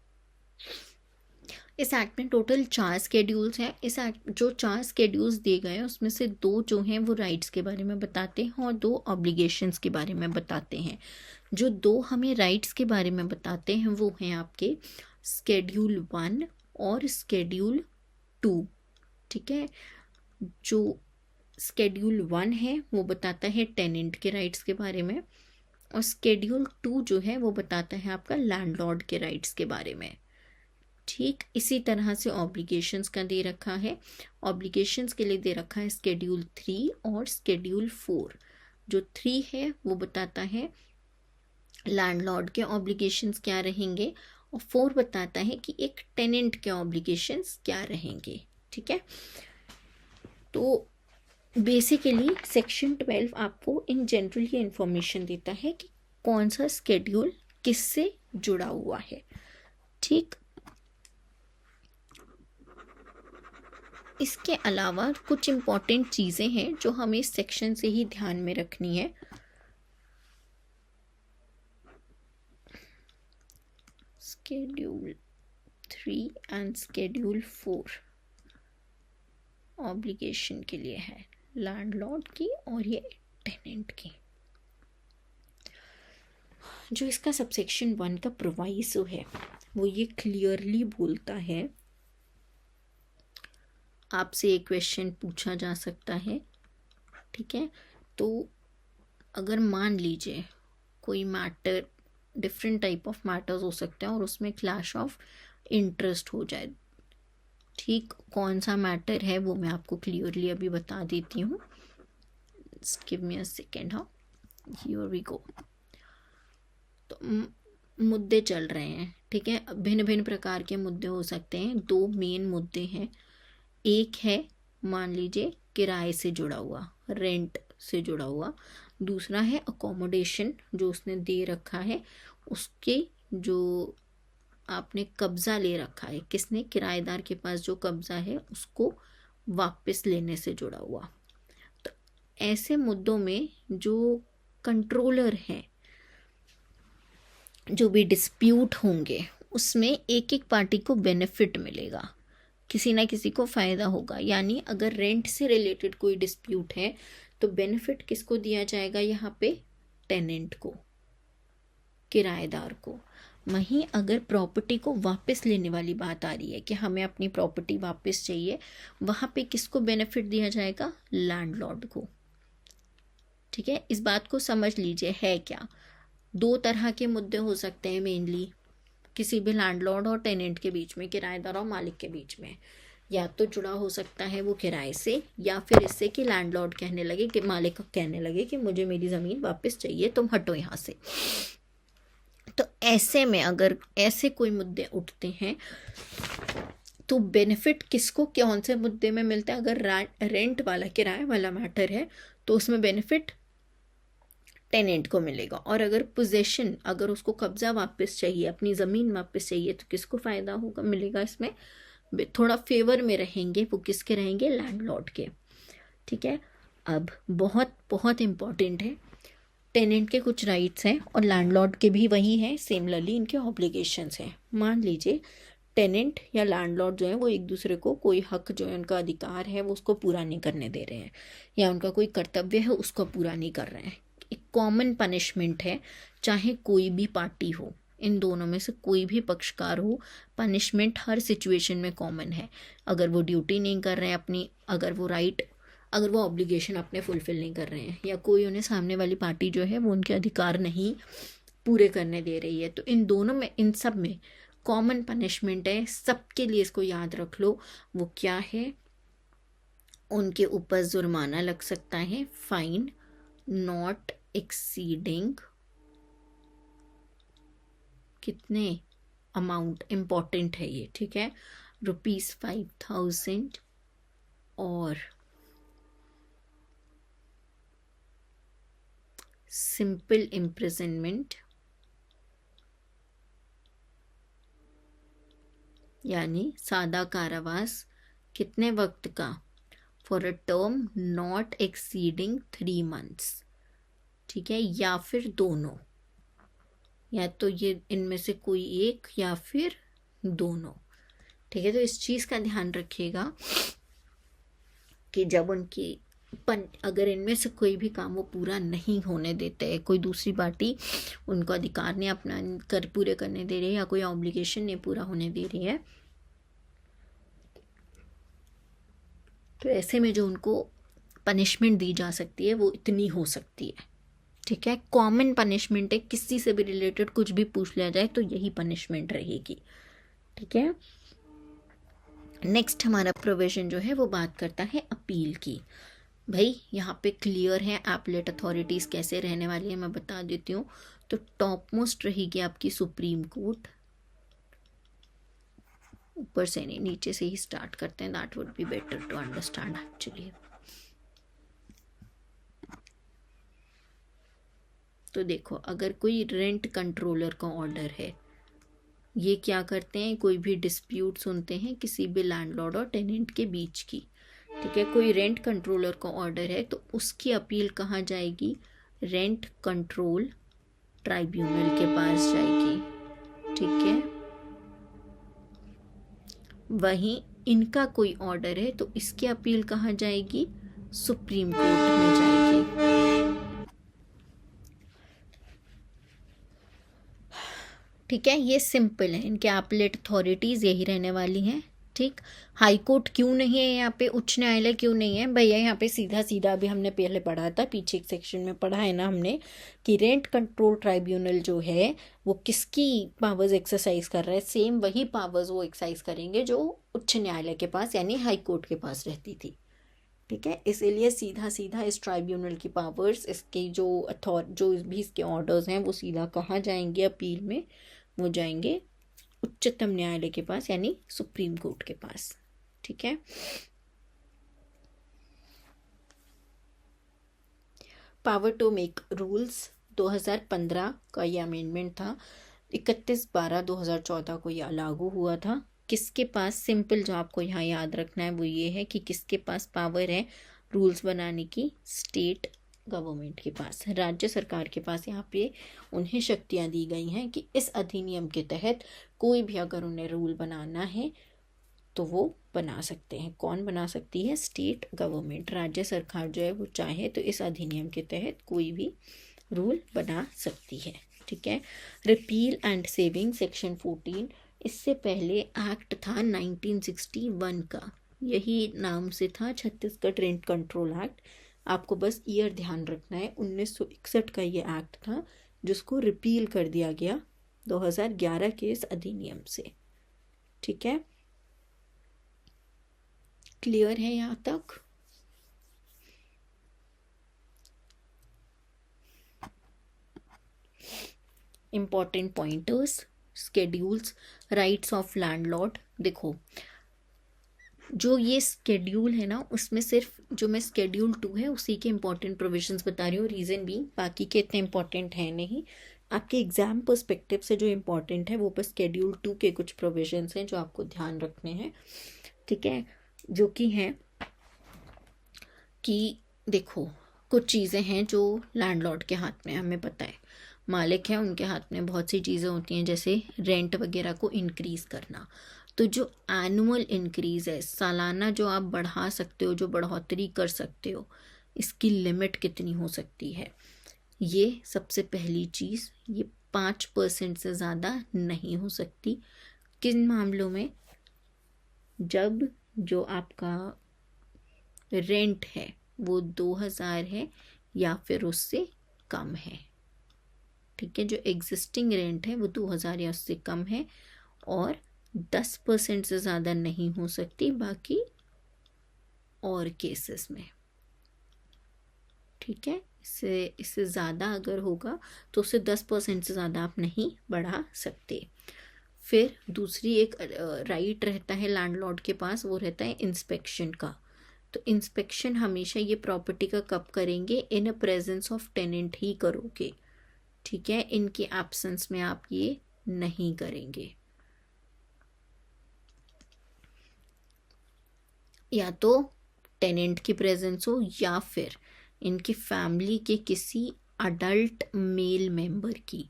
इस एक्ट में टोटल 4 स्केड्यूल्स हैं। इस एक्ट जो 4 स्केड्यूल्स दिए गए हैं उसमें से 2 जो हैं वो राइट्स के बारे में बताते हैं और 2 ऑब्लिगेशंस के बारे में बताते हैं। जो 2 हमें राइट्स के बारे में बताते हैं वो हैं आपके स्केड्यूल 1 और स्केड्यूल 2। ठीक है, जो स्केड्यूल 1 है वो बताता है टेनेंट के राइट्स के बारे में, और स्केड्यूल 2 जो है वो बताता है आपका लैंडलॉर्ड के राइट्स के बारे में। ठीक इसी तरह से ऑब्लिगेशंस का दे रखा है। ऑब्लिगेशंस के लिए दे रखा है स्केड्यूल 3 और स्केड्यूल 4। जो 3 है वो बताता है लैंडलॉर्ड के ऑब्लिगेशंस क्या रहेंगे, और 4 बताता है कि एक टेनेंट के ऑब्लिगेशंस क्या रहेंगे। ठीक है, तो बेसिकली सेक्शन 12 आपको इन जनरल ये इंफॉर्मेशन देता है कि कौन सा स्केड्यूल किससे जुड़ा हुआ है। ठीक, इसके अलावा कुछ इम्पॉर्टेंट चीज़ें हैं जो हमें इस सेक्शन से ही ध्यान में रखनी है। स्केड्यूल 3 एंड स्केड्यूल 4 ऑब्लिगेशन के लिए है, लैंडलॉर्ड की और ये टेनेंट की। जो इसका सबसेक्शन 1 का प्रोवाइसो है वो ये क्लियरली बोलता है, आपसे एक क्वेश्चन पूछा जा सकता है। ठीक है, तो अगर मान लीजिए कोई matter, different type of matters हो सकते हैं और उसमें क्लैश ऑफ इंटरेस्ट हो जाए। ठीक, कौन सा मैटर है वो मैं आपको क्लियरली अभी बता देती हूँ। Give me a second. हाँ, हियर वी गो। तो मुद्दे चल रहे हैं। ठीक है, भिन्न भिन्न प्रकार के मुद्दे हो सकते हैं। 2 मेन मुद्दे हैं। एक है मान लीजिए किराए से जुड़ा हुआ, रेंट से जुड़ा हुआ। दूसरा है अकोमोडेशन जो उसने दे रखा है, उसके जो आपने कब्जा ले रखा है, किसने, किराएदार के पास जो कब्जा है उसको वापस लेने से जुड़ा हुआ। तो ऐसे मुद्दों में जो कंट्रोलर हैं, जो भी डिस्प्यूट होंगे उसमें एक एक पार्टी को बेनिफिट मिलेगा, किसी ना किसी को फ़ायदा होगा। यानी अगर रेंट से रिलेटेड कोई डिस्प्यूट है तो बेनिफिट किसको दिया जाएगा, यहाँ पे टेनेंट को, किराएदार को। वहीं अगर प्रॉपर्टी को वापस लेने वाली बात आ रही है कि हमें अपनी प्रॉपर्टी वापस चाहिए, वहाँ पे किसको बेनिफिट दिया जाएगा, लैंडलॉर्ड को। ठीक है, इस बात को समझ लीजिए है क्या। 2 तरह के मुद्दे हो सकते हैं मेनली किसी भी लैंडलॉर्ड और टेनेंट के बीच में, किराएदार और मालिक के बीच में। या तो जुड़ा हो सकता है वो किराए से, या फिर इससे कि लैंडलॉर्ड कहने लगे, कि मालिक कहने लगे कि मुझे मेरी ज़मीन वापस चाहिए, तुम हटो यहाँ से। तो ऐसे में अगर ऐसे कोई मुद्दे उठते हैं तो बेनिफिट किसको कौन से मुद्दे में मिलता है। अगर रेंट वाला, किराए वाला मैटर है तो उसमें बेनिफिट टेनेंट को मिलेगा। और अगर पोजेशन, अगर उसको कब्जा वापस चाहिए, अपनी ज़मीन वापस चाहिए, तो किसको फ़ायदा होगा, मिलेगा। इसमें थोड़ा फेवर में रहेंगे वो, किसके रहेंगे, लैंडलॉर्ड के। ठीक है, अब बहुत बहुत इम्पॉर्टेंट है, टेनेंट के कुछ राइट्स हैं और लैंडलॉर्ड के भी वही हैं, सिमिलरली इनके ऑब्लिगेशंस हैं। मान लीजिए टेनेंट या लैंडलॉर्ड जो है वो एक दूसरे को कोई हक जो है, उनका अधिकार है, वो उसको पूरा नहीं करने दे रहे हैं, या उनका कोई कर्तव्य है उसको पूरा नहीं कर रहे हैं। एक कॉमन पनिशमेंट है, चाहे कोई भी पार्टी हो, इन दोनों में से कोई भी पक्षकार हो, पनिशमेंट हर सिचुएशन में कॉमन है। अगर वो ड्यूटी नहीं कर रहे हैं अपनी, अगर वो राइट, अगर वो ऑब्लिगेशन अपने फुलफिल नहीं कर रहे हैं, या कोई उन्हें, सामने वाली पार्टी जो है वो उनके अधिकार नहीं पूरे करने दे रही है, तो इन दोनों में, इन सब में कॉमन पनिशमेंट है सबके लिए। इसको याद रख लो, वो क्या है, उनके ऊपर जुर्माना लग सकता है, फाइन नॉट एक्सीडिंग, कितने अमाउंट, इम्पॉर्टेंट है ये। ठीक है, ₹5,000 और सिंपल इम्प्रिजनमेंट यानी सादा कारावास कितने वक्त का, for a term not exceeding 3 months, ठीक है, या फिर दोनों, या तो ये इनमें से कोई एक या फिर दोनों, ठीक है। तो इस चीज़ का ध्यान रखिएगा कि जब उनकी अगर इनमें से कोई भी काम वो पूरा नहीं होने देते हैं, कोई दूसरी पार्टी उनको अधिकार नहीं अपना पूरे करने दे रही है या कोई ऑब्लिगेशन नहीं पूरा होने दे रही है, तो ऐसे में जो उनको पनिशमेंट दी जा सकती है वो इतनी हो सकती है, ठीक है। कॉमन पनिशमेंट है, किसी से भी रिलेटेड कुछ भी पूछ लिया जाए तो यही पनिशमेंट रहेगी, ठीक है। नेक्स्ट हमारा प्रोविजन जो है वो बात करता है अपील की। भाई यहाँ पे क्लियर है एपलेट अथॉरिटीज़ कैसे रहने वाली है, मैं बता देती हूँ। तो टॉप मोस्ट रहेगी आपकी सुप्रीम कोर्ट, ऊपर से नहीं नीचे से ही स्टार्ट करते हैं, that would be better to understand actually. तो देखो, अगर कोई रेंट कंट्रोलर का ऑर्डर है, ये क्या करते हैं, कोई भी डिस्प्यूट सुनते हैं किसी भी लैंडलॉर्ड और टेनेंट के बीच की, ठीक है। कोई रेंट कंट्रोलर का ऑर्डर है तो उसकी अपील कहाँ जाएगी, रेंट कंट्रोल ट्राइब्यूनल के पास जाएगी, ठीक है। वहीं इनका कोई ऑर्डर है तो इसकी अपील कहाँ जाएगी, सुप्रीम कोर्ट में जाएगी, ठीक है। ये सिंपल है, इनके एपलेट अथॉरिटीज़ यही रहने वाली हैं, ठीक। हाई कोर्ट क्यों नहीं है यहाँ पे, उच्च न्यायालय क्यों नहीं है भैया, यहाँ पे सीधा सीधा अभी हमने पहले पढ़ा था, पीछे एक सेक्शन में पढ़ा है ना हमने, कि रेंट कंट्रोल ट्राइब्यूनल जो है वो किसकी पावर्स एक्सरसाइज कर रहा है, सेम वही पावर्स वो एक्सरसाइज करेंगे जो उच्च न्यायालय के पास यानी हाई कोर्ट के पास रहती थी, ठीक है। इसीलिए सीधा सीधा इस ट्राइब्यूनल की पावर्स, इसके जो भी इसके ऑर्डर्स हैं वो सीधा कहाँ जाएंगे अपील में, वो जाएंगे उच्चतम न्यायालय के पास यानी सुप्रीम कोर्ट के पास, ठीक है। पावर टू मेक रूल्स 2015 का ये अमेंडमेंट था, 31/12/2014 को यह लागू हुआ था। किसके पास, सिंपल जो आपको यहाँ याद रखना है वो ये है कि किसके पास पावर है रूल्स बनाने की, स्टेट गवर्नमेंट के पास, राज्य सरकार के पास यहाँ पे उन्हें शक्तियाँ दी गई हैं कि इस अधिनियम के तहत कोई भी अगर उन्हें रूल बनाना है तो वो बना सकते हैं। कौन बना सकती है, स्टेट गवर्नमेंट, राज्य सरकार जो है वो चाहे तो इस अधिनियम के तहत कोई भी रूल बना सकती है, ठीक है। रिपील एंड सेविंग सेक्शन 14, इससे पहले एक्ट था 1961 का, यही नाम से था छत्तीसगढ़ रेंट कंट्रोल एक्ट। आपको बस ईयर ध्यान रखना है, 1961 का ये एक्ट था जिसको रिपील कर दिया गया 2011 के इस अधिनियम से, ठीक है। क्लियर है यहाँ तक? Important pointers, schedules, rights of landlord. देखो जो ये स्केड्यूल है ना, उसमें सिर्फ जो मैं स्केड्यूल 2 है उसी के इंपॉर्टेंट प्रोविजंस बता रही हूँ, रीज़न भी बाकी के इतने इंपॉर्टेंट हैं नहीं। आपके एग्जाम पर्सपेक्टिव से जो इम्पोर्टेंट है वो बस स्केड्यूल 2 के कुछ प्रोविजंस हैं जो आपको ध्यान रखने हैं, ठीक है। जो कि हैं कि देखो कुछ चीज़ें हैं जो लैंडलॉर्ड के हाथ में, हमें पता है मालिक है उनके हाथ में बहुत सी चीज़ें होती हैं, जैसे रेंट वगैरह को इंक्रीज़ करना। तो जो एनुअल इंक्रीज़ है, सालाना जो आप बढ़ा सकते हो, जो बढ़ोतरी कर सकते हो, इसकी लिमिट कितनी हो सकती है, ये सबसे पहली चीज़, ये 5% से ज़्यादा नहीं हो सकती। किन मामलों में, जब जो आपका रेंट है वो 2000 है या फिर उससे कम है, ठीक है। जो एग्जिस्टिंग रेंट है वो 2000 या उससे कम है, और 10% से ज़्यादा नहीं हो सकती बाकी और केसेस में, ठीक है। इससे ज़्यादा अगर होगा तो उससे 10% से ज़्यादा आप नहीं बढ़ा सकते। फिर दूसरी एक राइट रहता है लैंडलॉर्ड के पास, वो रहता है इंस्पेक्शन का। तो इंस्पेक्शन हमेशा ये प्रॉपर्टी का कब करेंगे, इन प्रेजेंस ऑफ टेनेंट ही करोगे, ठीक है, इनके एब्सेंस में आप ये नहीं करेंगे। या तो टेनेंट की प्रेजेंस हो या फिर इनकी फैमिली के किसी अडल्ट मेल मेंबर की।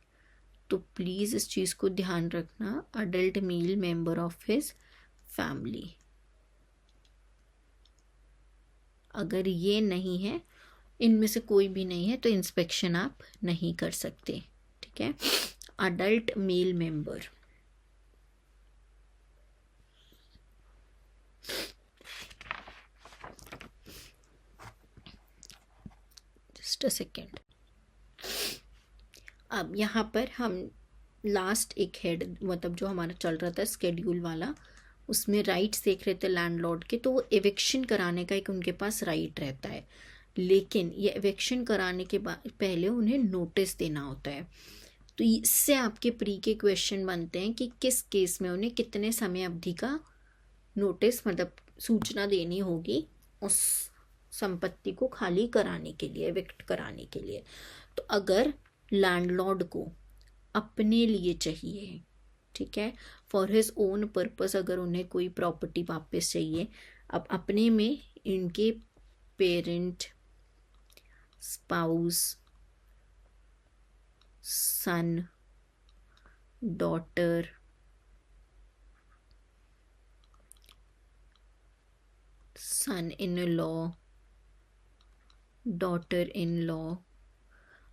तो प्लीज़ इस चीज़ को ध्यान रखना, adult male member of his family. अगर ये नहीं है, इनमें से कोई भी नहीं है, तो इंस्पेक्शन आप नहीं कर सकते, ठीक है। Adult male member, just a second. अब यहाँ पर हम लास्ट एक हेड, मतलब जो हमारा चल रहा था स्केड्यूल वाला, उसमें राइट्स देख रहे थे लैंडलॉर्ड के। तो वो एविक्शन कराने का एक उनके पास राइट रहता है, लेकिन ये एविक्शन कराने के बाद पहले उन्हें नोटिस देना होता है। तो इससे आपके प्री के क्वेश्चन बनते हैं कि किस केस में उन्हें कितने समय अवधि का नोटिस, मतलब सूचना देनी होगी उस संपत्ति को खाली कराने के लिए, एविक्ट कराने के लिए। तो अगर लैंडलॉर्ड को अपने लिए चाहिए, ठीक है, फॉर हिज ओन पर्पस, अगर उन्हें कोई प्रॉपर्टी वापस चाहिए, अब अपने में इनके parent, spouse, son, daughter, son in law, daughter in law,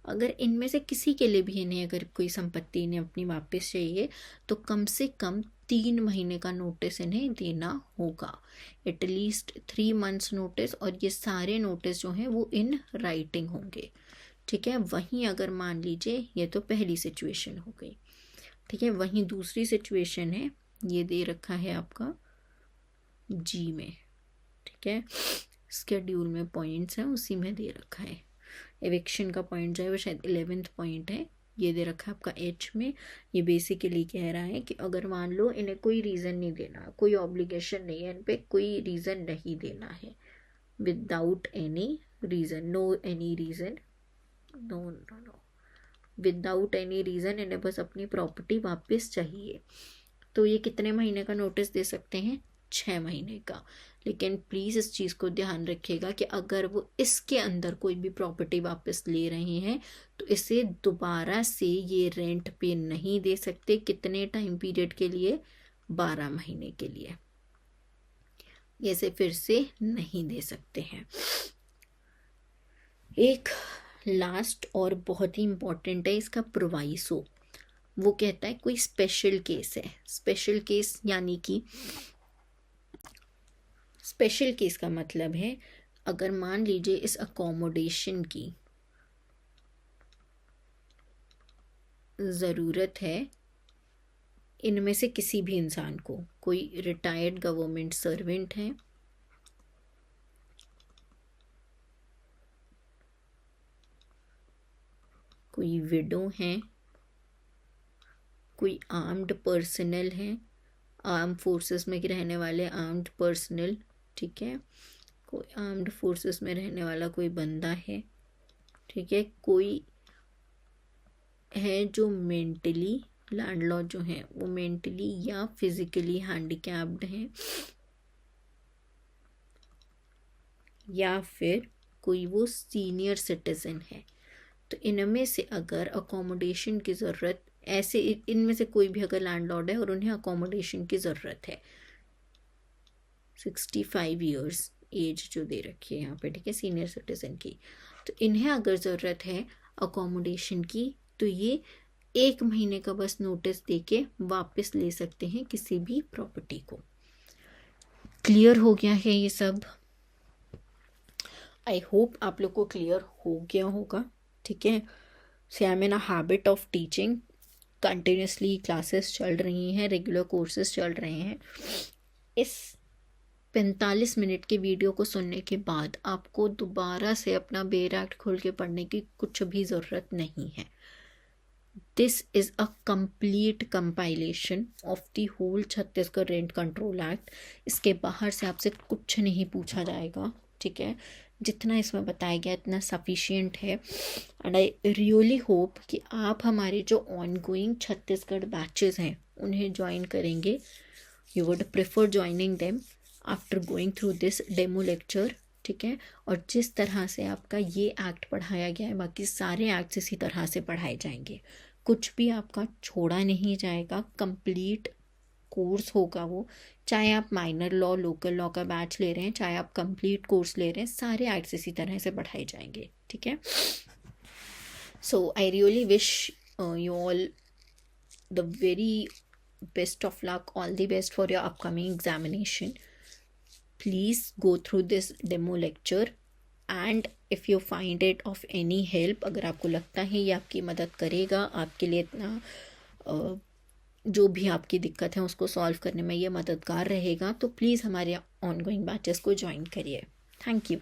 अगर इनमें से किसी के लिए भी इन्हें अगर कोई संपत्ति इन्हें अपनी वापस चाहिए, तो कम से कम 3 महीने का नोटिस इन्हें देना होगा, एटलीस्ट 3 months नोटिस। और ये सारे नोटिस जो हैं वो इन राइटिंग होंगे, ठीक है। वहीं अगर मान लीजिए, ये तो पहली सिचुएशन हो गई, ठीक है। वहीं दूसरी सिचुएशन है, ये दे रखा है आपका जी में, ठीक है, स्केड्यूल में पॉइंट्स हैं, उसी में दे रखा है। एविक्शन का पॉइंट जो है वो शायद 11th पॉइंट है, ये दे रखा है आपका एच में। ये बेसिकली कह रहा है कि अगर मान लो इन्हें कोई रीज़न नहीं देना, कोई ऑब्लिगेशन नहीं है इन पे, कोई रीज़न नहीं देना है, without any reason, no any reason, no no no, without any reason, इन्हें बस अपनी प्रॉपर्टी वापस चाहिए, तो ये कितने महीने का नोटिस दे सकते हैं, 6 महीने का। लेकिन प्लीज़ इस चीज़ को ध्यान रखिएगा कि अगर वो इसके अंदर कोई भी प्रॉपर्टी वापस ले रहे हैं, तो इसे दोबारा से ये रेंट पे नहीं दे सकते। कितने टाइम पीरियड के लिए, 12 महीने के लिए, इसे फिर से नहीं दे सकते हैं। एक लास्ट और बहुत ही इंपॉर्टेंट है इसका प्रोवाइसो। वो कहता है कोई स्पेशल केस है, स्पेशल केस यानी कि, स्पेशल केस का मतलब है अगर मान लीजिए इस अकोमोडेशन की ज़रूरत है इनमें से किसी भी इंसान को, कोई रिटायर्ड गवर्नमेंट सर्वेंट है, कोई विडो है, कोई आर्म्ड पर्सनल है, आर्म फोर्सेस में रहने वाले आर्म्ड पर्सनल, ठीक है, कोई आर्म्ड फोर्सेस में रहने वाला कोई बंदा है, ठीक है, कोई है जो मेंटली, लैंडलॉर्ड जो है वो मेंटली या फिजिकली हैंडीकैप्ड हैं, या फिर कोई वो सीनियर सिटीजन है। तो इनमें से अगर अकोमोडेशन की ज़रूरत, ऐसे इनमें से कोई भी अगर लैंडलॉर्ड है और उन्हें अकोमोडेशन की ज़रूरत है, 65 ईयर्स एज जो दे रखी है यहाँ पे, ठीक है, सीनियर सिटीजन की, तो इन्हें अगर ज़रूरत है अकोमोडेशन की, तो ये 1 महीने का बस नोटिस देके वापस ले सकते हैं किसी भी प्रॉपर्टी को। क्लियर हो गया है ये सब? आई होप आप लोग को क्लियर हो गया होगा, ठीक है। So I am in a habit of teaching, continuously classes चल रही हैं, रेगुलर कोर्सेज चल रहे हैं। इस 45 मिनट के वीडियो को सुनने के बाद आपको दोबारा से अपना बेयर एक्ट खोल के पढ़ने की कुछ भी ज़रूरत नहीं है। This is a complete compilation of the whole Chhattisgarh rent control act. इसके बाहर से आपसे कुछ नहीं पूछा जाएगा, ठीक है। जितना इसमें बताया गया इतना सफिशिएंट है। एंड आई रियली होप कि आप हमारे जो ऑनगोइंग छत्तीसगढ़ बैचेस हैं उन्हें ज्वाइन करेंगे। You would prefer joining them after going through this demo lecture, ठीक है। और जिस तरह से आपका ये एक्ट पढ़ाया गया है बाकी सारे एक्ट्स इसी तरह से पढ़ाए जाएंगे, कुछ भी आपका छोड़ा नहीं जाएगा। कंप्लीट कोर्स होगा वो, चाहे आप माइनर लॉ लोकल लॉ का बैच ले रहे हैं, चाहे आप कंप्लीट कोर्स ले रहे हैं, सारे एक्ट्स इसी तरह से पढ़ाए जाएंगे, ठीक है। So I really wish you all the very best of luck, all the best for your upcoming examination. Please go through this demo lecture and if you find it of any help, अगर आपको लगता है ये आपकी मदद करेगा, आपके लिए इतना जो भी आपकी दिक्कत है उसको सॉल्व करने में ये मददगार रहेगा, तो प्लीज़ हमारे ऑनगोइंग बैचेस को ज्वाइन करिए। Thank you.